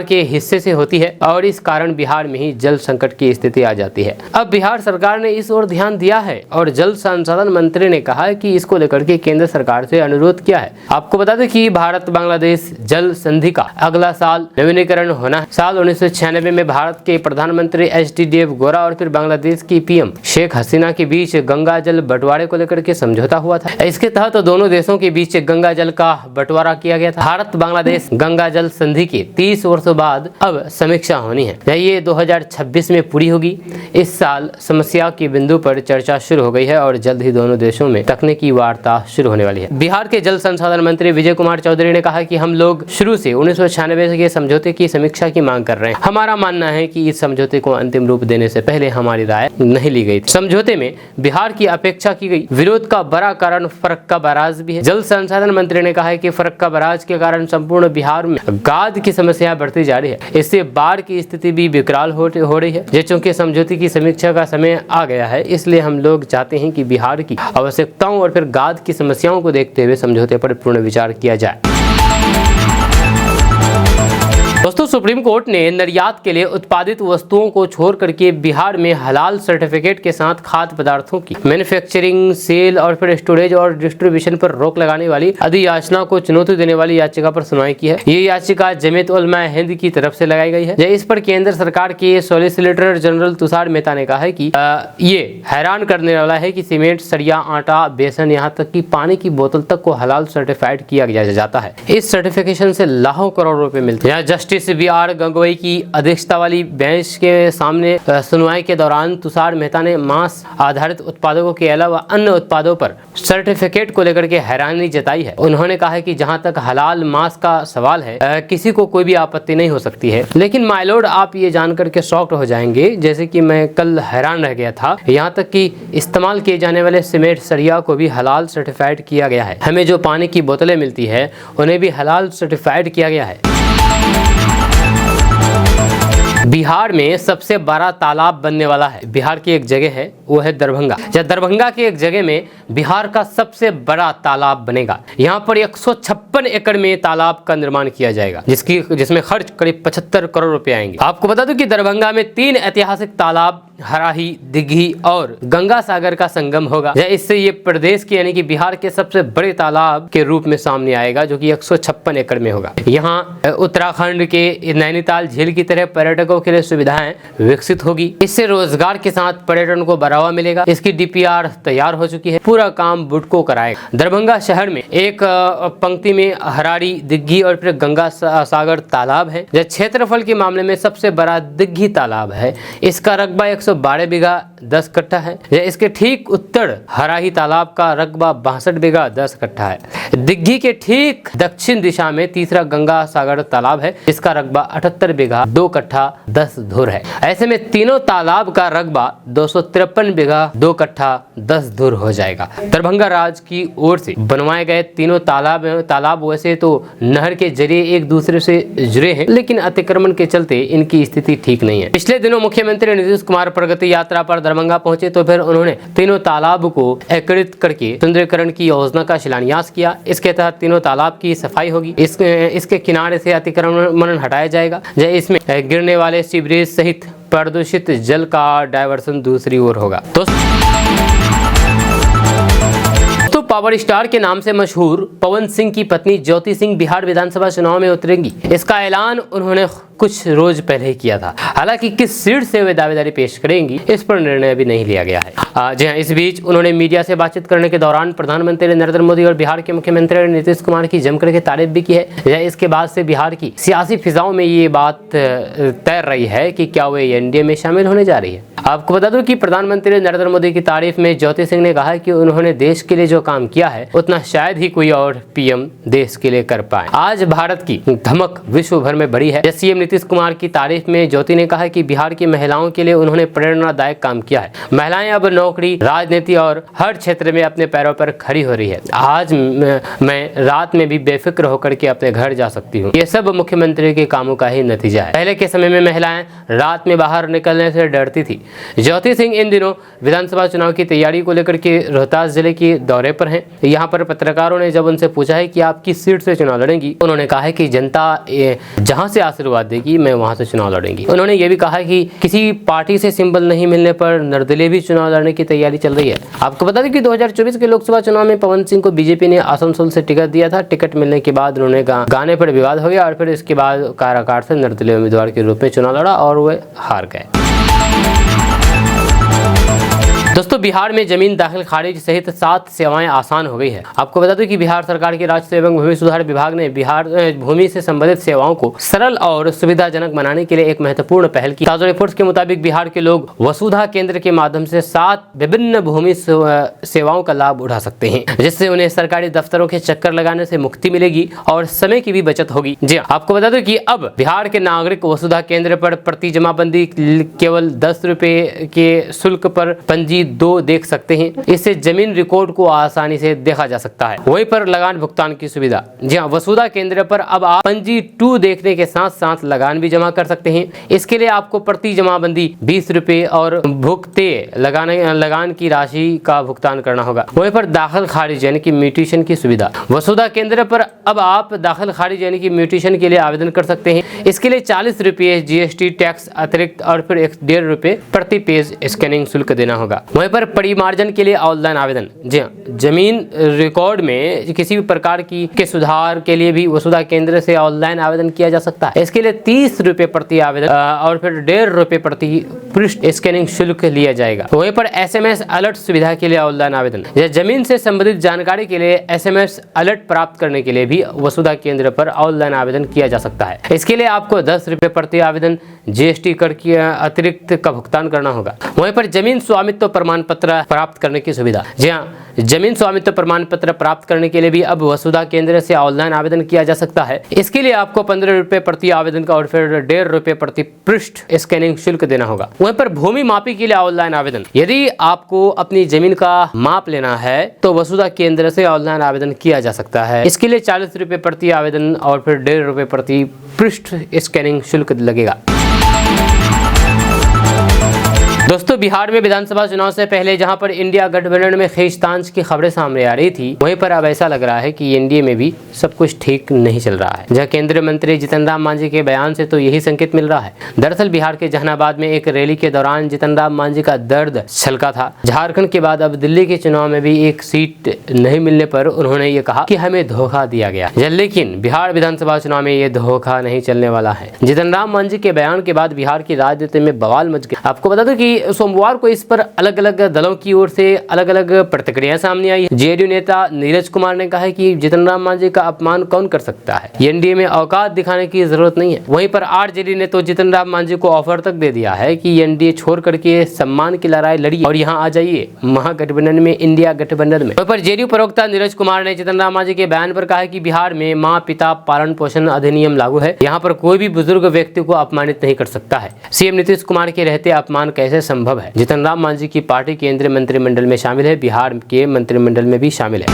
के हिस्से से होती है और इस कारण बिहार में ही जल संकट की स्थिति आ जाती है। अब बिहार सरकार ने इस ओर ध्यान दिया है और जल संसाधन मंत्री ने कहा है कि इसको लेकर के केंद्र सरकार से अनुरोध किया है। आपको बता दें कि भारत बांग्लादेश जल संधि का अगला साल नवीनीकरण होना है। साल 1996 में भारत के प्रधानमंत्री HDDF गोरा और फिर बांग्लादेश की PM शेख हसीना के बीच गंगा जल बंटवारे को लेकर के समझौता हुआ था। इसके तहत दोनों देशों के बीच गंगा जल का बंटवारा किया गया था। भारत बांग्लादेश गंगा जल संधि के 30 वर्षों बाद अब समीक्षा होनी है। ये 2026 में पूरी होगी। इस साल समस्या के बिंदु पर चर्चा शुरू हो गई है और जल्द ही दोनों देशों में तकनीकी वार्ता शुरू होने वाली है। बिहार के जल संसाधन मंत्री विजय कुमार चौधरी ने कहा कि हम लोग शुरू से 1996 के समझौते की समीक्षा की मांग कर रहे हैं। हमारा मानना है कि इस समझौते को अंतिम रूप देने से पहले हमारी राय नहीं ली गई। समझौते में बिहार की अपेक्षा की गई। विरोध का बड़ा कारण फरक्का बैराज भी है। जल संसाधन मंत्री ने कहा है कि फरक्का बैराज के कारण संपूर्ण बिहार में गाद की समस्या बढ़ती जा रही है। इससे बाढ़ की स्थिति भी विकराल हो रही है। ये चूंकि समझौते की समीक्षा का समय आ गया है, इसलिए हम लोग चाहते हैं कि बिहार की आवश्यकताओं और फिर गाद की समस्याओं को देखते हुए समझौते पर पूर्ण विचार किया जाए। दोस्तों, सुप्रीम कोर्ट ने निर्यात के लिए उत्पादित वस्तुओं को छोड़ करके बिहार में हलाल सर्टिफिकेट के साथ खाद्य पदार्थों की मैन्युफैक्चरिंग, सेल और फिर स्टोरेज और डिस्ट्रीब्यूशन पर रोक लगाने वाली अधियाचना को चुनौती देने वाली याचिका पर सुनवाई की है। ये याचिका जमीयत उलमा हिंद की तरफ से लगाई गई है। इस पर केंद्र सरकार के सॉलिसिटर जनरल तुषार मेहता ने कहा है कि ये हैरान करने वाला है कि सीमेंट, सरिया, आटा, बेसन, यहाँ तक कि पानी की बोतल तक को हलाल सर्टिफाइड किया जाता है। इस सर्टिफिकेशन से लाखों करोड़ रुपए मिलते हैं। जस्टिस BR गंगोई की अध्यक्षता वाली बेंच के सामने सुनवाई के दौरान तुषार मेहता ने मांस आधारित उत्पादों के अलावा अन्य उत्पादों पर सर्टिफिकेट को लेकर के हैरानी जताई है। उन्होंने कहा है कि जहां तक हलाल मांस का सवाल है, किसी को कोई भी आपत्ति नहीं हो सकती है। लेकिन माय लॉर्ड, आप ये जानकर के शॉक्ड हो जाएंगे, जैसे कि मैं कल हैरान रह गया था। यहाँ तक कि इस्तेमाल किए जाने वाले सीमेंट, सरिया को भी हलाल सर्टिफाइड किया गया है। हमें जो पानी की बोतलें मिलती है उन्हें भी हलाल सर्टिफाइड किया गया है। बिहार में सबसे बड़ा तालाब बनने वाला है। बिहार की एक जगह है, वो है दरभंगा। दरभंगा की एक जगह में बिहार का सबसे बड़ा तालाब बनेगा। यहाँ पर 156 एकड़ में तालाब का निर्माण किया जाएगा, जिसमें खर्च करीब 75 करोड़ रुपए आएंगे। आपको बता दूं कि दरभंगा में 3 ऐतिहासिक तालाब, हराही, दिघी और गंगा सागर का संगम होगा। इससे ये प्रदेश की यानी कि बिहार के सबसे बड़े तालाब के रूप में सामने आएगा, जो कि 156 एकड़ में होगा। यहाँ उत्तराखंड के नैनीताल झील की तरह पर्यटकों के लिए सुविधाएं विकसित होगी। इससे रोजगार के साथ पर्यटन को बढ़ावा मिलेगा। इसकी DPR तैयार हो चुकी है। पूरा काम बुडको कराएगा। दरभंगा शहर में एक पंक्ति में हरारी, दिघी और फिर गंगा सागर तालाब है। क्षेत्रफल के मामले में सबसे बड़ा दिघी तालाब है। इसका रकबा 112 बीघा 10 कट्ठा है। इसके ठीक उत्तर हराही तालाब का रकबा 62 बीघा 10 कट्ठा है। दिघी के ठीक दक्षिण दिशा में तीसरा गंगा सागर तालाब है। इसका रकबा 78 बीघा 2 कट्ठा 10 धुर है। ऐसे में तीनों तालाब का रकबा 253 बीघा 2 कट्ठा 10 धुर हो जाएगा। दरभंगा राज्य की ओर से बनवाए गए तीनों तालाब वैसे तो नहर के जरिए एक दूसरे से जुड़े हैं, लेकिन अतिक्रमण के चलते इनकी स्थिति ठीक नहीं है। पिछले दिनों मुख्यमंत्री नीतीश कुमार प्रगति यात्रा पर दरभंगा पहुंचे, तो फिर उन्होंने तीनों तालाब को एकीकृत करके सुंदरीकरण की योजना का शिलान्यास किया। इसके तहत तीनों तालाब की सफाई होगी। इसके किनारे से अतिक्रमण हटाया जाएगा। इसमें गिरने वाले सीवरेज सहित प्रदूषित जल का डायवर्सन दूसरी ओर होगा। तो पावर स्टार के नाम से मशहूर पवन सिंह की पत्नी ज्योति सिंह बिहार विधानसभा चुनाव में उतरेंगी। इसका ऐलान उन्होंने कुछ रोज पहले ही किया था। हालांकि किस सीट से वे दावेदारी पेश करेंगी, इस पर निर्णय अभी नहीं लिया गया है। जी हाँ, इस बीच उन्होंने मीडिया से बातचीत करने के दौरान प्रधानमंत्री नरेंद्र मोदी और बिहार के मुख्यमंत्री नीतीश कुमार की जमकर के तारीफ भी की है। इसके बाद से बिहार की सियासी फिजाओं में ये बात तैर रही है कि क्या वे एनडीए में शामिल होने जा रही है। आपको बता दूं कि प्रधानमंत्री नरेंद्र मोदी की तारीफ में ज्योति सिंह ने कहा कि उन्होंने देश के लिए जो काम किया है उतना शायद ही कोई और पीएम देश के लिए कर पाए। आज भारत की धमक विश्व भर में बड़ी है। सीएम नीतीश कुमार की तारीफ में ज्योति ने कहा कि बिहार की महिलाओं के लिए उन्होंने प्रेरणादायक काम किया है। महिलाएं अब नौकरी, राजनीति और हर क्षेत्र में अपने पैरों पर खड़ी हो रही है। आज मैं रात में भी बेफिक्र होकर के अपने घर जा सकती हूँ। ये सब मुख्यमंत्री के कामों का ही नतीजा है। पहले के समय में महिलाएं रात में बाहर निकलने से डरती थी, ज्योति सिंह इन दिनों विधानसभा चुनाव की तैयारी को लेकर के रोहतास जिले के दौरे पर हैं। यहाँ पर पत्रकारों ने जब उनसे पूछा है कि आप किस सीट से चुनाव लड़ेंगी, उन्होंने कहा है कि जनता जहां से आशीर्वाद देगी मैं वहां से चुनाव लड़ेंगी। उन्होंने ये भी कहा कि किसी पार्टी से सिंबल नहीं मिलने पर निर्दलीय भी चुनाव लड़ने की तैयारी चल रही है। आपको बता दें कि 2024 के लोकसभा चुनाव में पवन सिंह को बीजेपी ने आसनसोल से टिकट दिया था। टिकट मिलने के बाद उन्होंने गाने पर विवाद हो गया और फिर इसके बाद काराकाट से निर्दलीय उम्मीदवार के रूप में चुनाव लड़ा और वे हार गए। दोस्तों, बिहार में जमीन दाखिल खारिज सहित 7 सेवाएं आसान हो गई है। आपको बता दूं कि बिहार सरकार के राजस्व एवं भूमि सुधार विभाग ने बिहार भूमि से संबंधित सेवाओं को सरल और सुविधाजनक बनाने के लिए एक महत्वपूर्ण पहल की। ताजा रिपोर्ट्स के मुताबिक बिहार के लोग वसुधा केंद्र के माध्यम से 7 विभिन्न भूमि सेवाओं का लाभ उठा सकते हैं, जिससे उन्हें सरकारी दफ्तरों के चक्कर लगाने से मुक्ति मिलेगी और समय की भी बचत होगी। जी आपको बता दूं कि अब बिहार के नागरिक वसुधा केंद्र पर प्रति जमाबंदी केवल 10 रुपए के शुल्क पर पंजी 2 देख सकते हैं। इससे जमीन रिकॉर्ड को आसानी से देखा जा सकता है। वहीं पर लगान भुगतान की सुविधा, जी हाँ, वसुधा केंद्र पर अब आप पंजी 2 देखने के साथ साथ लगान भी जमा कर सकते हैं। इसके लिए आपको प्रति जमाबंदी 20 रुपए और भुगते लगान की राशि का भुगतान करना होगा। वहीं पर दाखिल खारिज यानी कि म्यूटेशन की सुविधा, वसुधा केंद्र पर अब आप दाखिल खारिज यानी कि म्यूटेशन के लिए आवेदन कर सकते हैं। इसके लिए 40 रुपए GST टैक्स अतिरिक्त और फिर 1.5 रुपए प्रति पेज स्कैनिंग शुल्क देना होगा। वहीं पर परिमार्जन के लिए ऑनलाइन आवेदन, जी हाँ, जमीन रिकॉर्ड में किसी भी प्रकार के सुधार के लिए भी वसुधा केंद्र से ऑनलाइन आवेदन किया जा सकता है। इसके लिए 30 रुपए प्रति आवेदन और फिर 1.5 रुपए प्रति पृष्ठ स्कैनिंग शुल्क लिया जाएगा। वहीं पर SMS अलर्ट सुविधा के लिए ऑनलाइन आवेदन, जमीन से संबंधित जानकारी के लिए SMS अलर्ट प्राप्त करने के लिए भी वसुधा केंद्र पर ऑनलाइन आवेदन किया जा सकता है। इसके लिए आपको 10 रुपए प्रति आवेदन GST कर के अतिरिक्त का भुगतान करना होगा। वहीं पर जमीन स्वामित्व प्रमाण पत्र प्राप्त करने की सुविधा, जी हाँ, जमीन स्वामित्व प्रमाण पत्र प्राप्त करने के लिए भी अब वसुधा केंद्र से ऑनलाइन आवेदन किया जा सकता है। इसके लिए आपको 15 रुपए प्रति आवेदन का और फिर 1.5 रुपए प्रति पृष्ठ स्कैनिंग शुल्क देना होगा। वहीं पर भूमि मापी के लिए ऑनलाइन आवेदन, यदि आपको अपनी जमीन का माप लेना है तो वसुधा केंद्र से ऑनलाइन आवेदन किया जा सकता है। इसके लिए 40 रुपए प्रति आवेदन और फिर 1.5 रुपए प्रति पृष्ठ स्कैनिंग शुल्क लगेगा। दोस्तों, बिहार में विधानसभा चुनाव से पहले जहां पर इंडिया गठबंधन में खींचतान की खबरें सामने आ रही थी, वहीं पर अब ऐसा लग रहा है कि एनडीए में भी सब कुछ ठीक नहीं चल रहा है। जहां केंद्रीय मंत्री जीतन राम मांझी के बयान से तो यही संकेत मिल रहा है। दरअसल बिहार के जहानाबाद में एक रैली के दौरान जीतन राम मांझी का दर्द छलका था। झारखंड के बाद अब दिल्ली के चुनाव में भी एक सीट नहीं मिलने पर उन्होंने ये कहा कि हमें धोखा दिया गया। लेकिन बिहार विधानसभा चुनाव में ये धोखा नहीं चलने वाला है। जीतन राम मांझी के बयान के बाद बिहार की राजनीति में बवाल मच गया। आपको बता दूं कि सोमवार को इस पर अलग अलग दलों की ओर से अलग अलग प्रतिक्रिया सामने आई। जेडीयू नेता नीरज कुमार ने कहा है कि जीतन राम मांझी का अपमान कौन कर सकता है, एनडीए में औकात दिखाने की जरूरत नहीं है। वहीं पर आरजेडी ने तो जीतन राम मांझी को ऑफर तक दे दिया है कि एनडीए छोड़ करके सम्मान की लड़ाई लड़िए और यहाँ आ जाइए महागठबंधन में, इंडिया गठबंधन में। वहीं पर जेडीयू प्रवक्ता नीरज कुमार ने जीतन राम मांझी के बयान पर कहा है कि बिहार में माँ पिता पालन पोषण अधिनियम लागू है। यहाँ पर कोई भी बुजुर्ग व्यक्ति को अपमानित नहीं कर सकता है। सीएम नीतीश कुमार के रहते अपमान कैसे संभव है। जीतन राम मांझी की पार्टी केंद्रीय मंत्रिमंडल में शामिल है, बिहार के मंत्रिमंडल में भी शामिल है।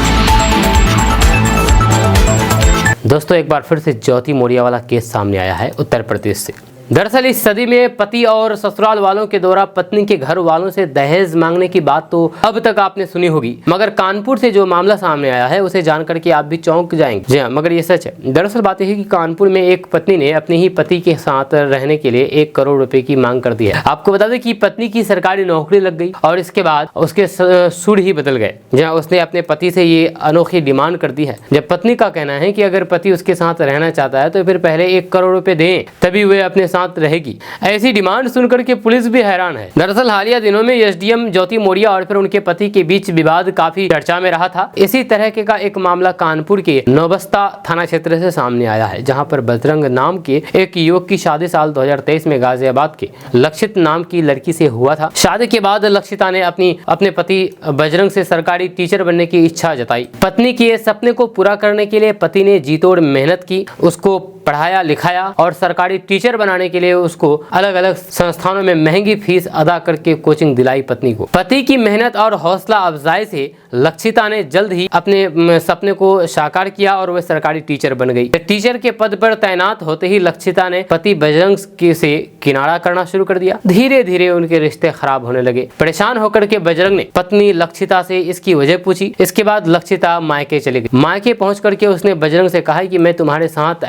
दोस्तों, एक बार फिर से ज्योति मौर्य वाला केस सामने आया है उत्तर प्रदेश से। दरअसल इस सदी में पति और ससुराल वालों के द्वारा पत्नी के घर वालों से दहेज मांगने की बात तो अब तक आपने सुनी होगी, मगर कानपुर से जो मामला सामने आया है उसे जानकर के आप भी चौंक जाएंगे। जी हाँ, मगर ये सच है। दरअसल बात यह है कि कानपुर में एक पत्नी ने अपने ही पति के साथ रहने के लिए 1 करोड़ रुपए की मांग कर दी है। आपको बता दें कि पत्नी की सरकारी नौकरी लग गई और इसके बाद उसके सुर ही बदल गए। जहाँ उसने अपने पति से ये अनोखी डिमांड कर दी है। जब पत्नी का कहना है कि अगर पति उसके साथ रहना चाहता है तो फिर पहले 1 करोड़ रुपए दें, तभी वे अपने साथ रहेगी। ऐसी डिमांड सुनकर के पुलिस भी हैरान है। दरअसल हालिया दिनों में एसडीएम ज्योति मौर्य और फिर उनके पति के बीच विवाद काफी चर्चा में रहा था। इसी तरह का एक मामला कानपुर के नौबस्ता थाना क्षेत्र से सामने आया है, जहां पर बजरंग नाम के एक युवक की शादी साल 2023 में गाजियाबाद के लक्षित नाम की लड़की से हुआ था। शादी के बाद लक्षिता ने अपने पति बजरंग से सरकारी टीचर बनने की इच्छा जताई। पत्नी के सपने को पूरा करने के लिए पति ने जी तोड़ मेहनत की, उसको पढ़ाया लिखाया और सरकारी टीचर बनाने के लिए उसको अलग अलग संस्थानों में महंगी फीस अदा करके कोचिंग दिलाई पत्नी को। पति की मेहनत और हौसला अफजाई से लक्षिता ने जल्द ही अपने सपने को साकार किया और वह सरकारी टीचर बन गई। टीचर के पद पर तैनात होते ही लक्षिता ने पति बजरंग से किनारा करना शुरू कर दिया। धीरे धीरे उनके रिश्ते खराब होने लगे। परेशान होकर के बजरंग ने पत्नी लक्षिता से इसकी वजह पूछी। इसके बाद लक्षिता मायके चली गई। मायके पहुंच करके उसने बजरंग से कहा कि मैं तुम्हारे साथ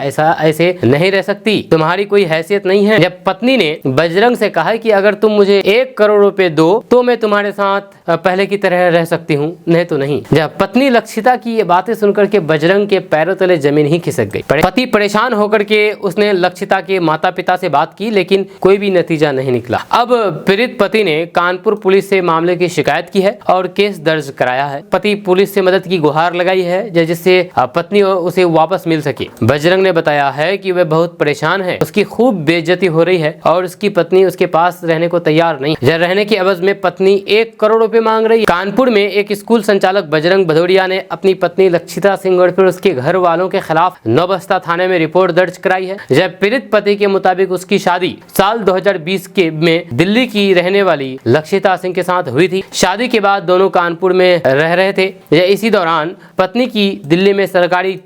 ऐसे नहीं रह सकती, तुम्हारी कोई हैसियत नहीं है। जब पत्नी ने बजरंग से कहा कि अगर तुम मुझे 1 करोड़ रुपए दो तो मैं तुम्हारे साथ पहले की तरह रह सकती हूँ, नहीं तो नहीं। जब पत्नी लक्षिता की ये बातें सुनकर के बजरंग के पैरों तले जमीन ही खिसक गई। पति परेशान होकर के उसने लक्षिता के माता पिता से बात की, लेकिन कोई भी नतीजा नहीं निकला। अब पीड़ित पति ने कानपुर पुलिस से मामले की शिकायत की है और केस दर्ज कराया है। पति पुलिस से मदद की गुहार लगाई है जिससे पत्नी उसे वापस मिल सके। बजरंग ने बताया है कि वह बहुत परेशान है, उसकी खूब बेइज्जती हो रही है और उसकी पत्नी उसके पास रहने को तैयार नहीं। रहने के एवज में पत्नी 1 करोड़ रुपए मांग रही है। कानपुर में एक स्कूल संचालक बजरंग भदौरिया ने अपनी पत्नी लक्षिता सिंह और फिर उसके घर वालों के खिलाफ नौबस्ता थाने में रिपोर्ट दर्ज कराई है। जब पीड़ित पति के मुताबिक उसकी शादी साल 2020 में दिल्ली की रहने वाली लक्षिता सिंह के साथ हुई थी। शादी के बाद दोनों कानपुर में रह रहे थे। इसी दौरान पत्नी की दिल्ली में सरकारी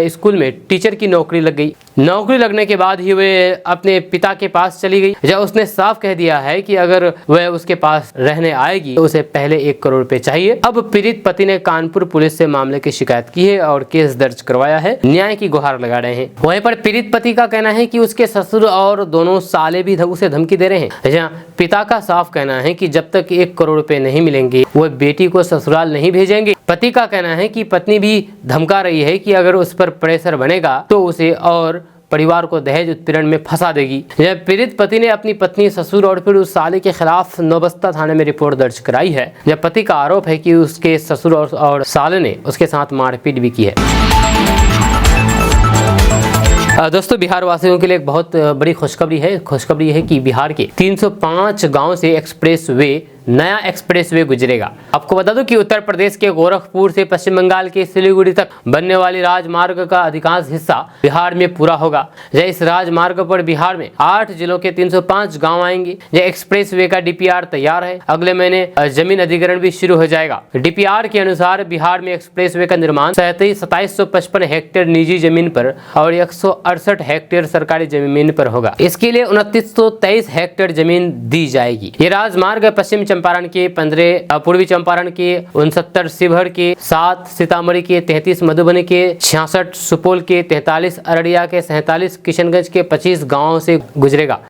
स्कूल में टीचर की नौकरी लग गई। नौकरी लगने के बाद ही वे अपने पिता के पास चली गई। जब उसने साफ कह दिया है कि अगर वह उसके पास रहने आएगी तो उसे पहले 1 करोड़ रुपए चाहिए। अब पीड़ित पति ने कानपुर पुलिस से मामले की शिकायत की है और केस दर्ज करवाया है। न्याय की गुहार लगा रहे हैं। वहीं पर पीड़ित पति का कहना है कि उसके ससुर और दोनों साले भी उसे धमकी दे रहे हैं। जहाँ पिता का साफ कहना है कि जब तक 1 करोड़ रुपए नहीं मिलेंगे वह बेटी को ससुराल नहीं भेजेंगे। पति का कहना है कि पत्नी भी धमका रही है कि अगर उस पर प्रेशर बनेगा तो उसे और परिवार को दहेज उत्पीड़न में फंसा देगी। जब पीड़ित पति ने अपनी पत्नी, ससुर और फिर उस साले के खिलाफ नौबस्ता थाने में रिपोर्ट दर्ज कराई है। जब पति का आरोप है कि उसके ससुर और साले ने उसके साथ मारपीट भी की है। दोस्तों, बिहार वासियों के लिए एक बहुत बड़ी खुशखबरी है। खुशखबरी है कि बिहार के 305 गांव से नया एक्सप्रेसवे गुजरेगा। आपको बता दूं कि उत्तर प्रदेश के गोरखपुर से पश्चिम बंगाल के सिलीगुड़ी तक बनने वाली राजमार्ग का अधिकांश हिस्सा बिहार में पूरा होगा। इस राजमार्ग पर बिहार में 8 जिलों के 305 गांव आएंगे। यह एक्सप्रेसवे का DPR तैयार है। अगले महीने जमीन अधिग्रहण भी शुरू हो जाएगा। DPR के अनुसार बिहार में एक्सप्रेसवे का निर्माण 2755 हेक्टेयर निजी जमीन पर और 168 हेक्टेयर सरकारी जमीन पर होगा। इसके लिए 2923 हेक्टेयर जमीन दी जाएगी। ये राजमार्ग पश्चिम चंपारण के 15, पूर्वी चंपारण के 69, शिवहर के 7, सीतामढ़ी के 33, मधुबनी के 66, सुपौल के 43, अररिया के 47, किशनगंज के 25 गांवों से गुजरेगा।